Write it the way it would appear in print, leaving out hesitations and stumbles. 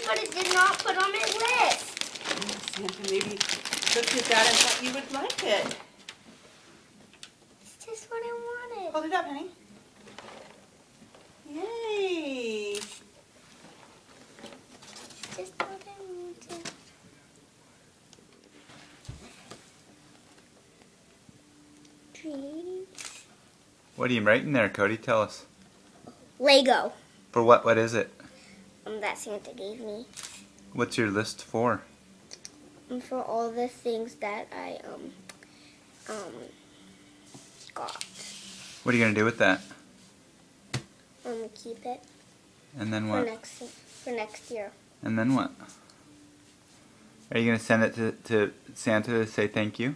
but it did not put on my list. Santa maybe looked at that and thought you would like it. It's just what I wanted. Hold it up, honey. Yay! It's just what I wanted. Dreams. What are you writing there, Cody? Tell us. Lego. For what? What is it? That Santa gave me. What's your list for? For all the things that I got. What are you gonna do with that? Keep it. And then what? For next year. And then what? Are you gonna send it to Santa to say thank you?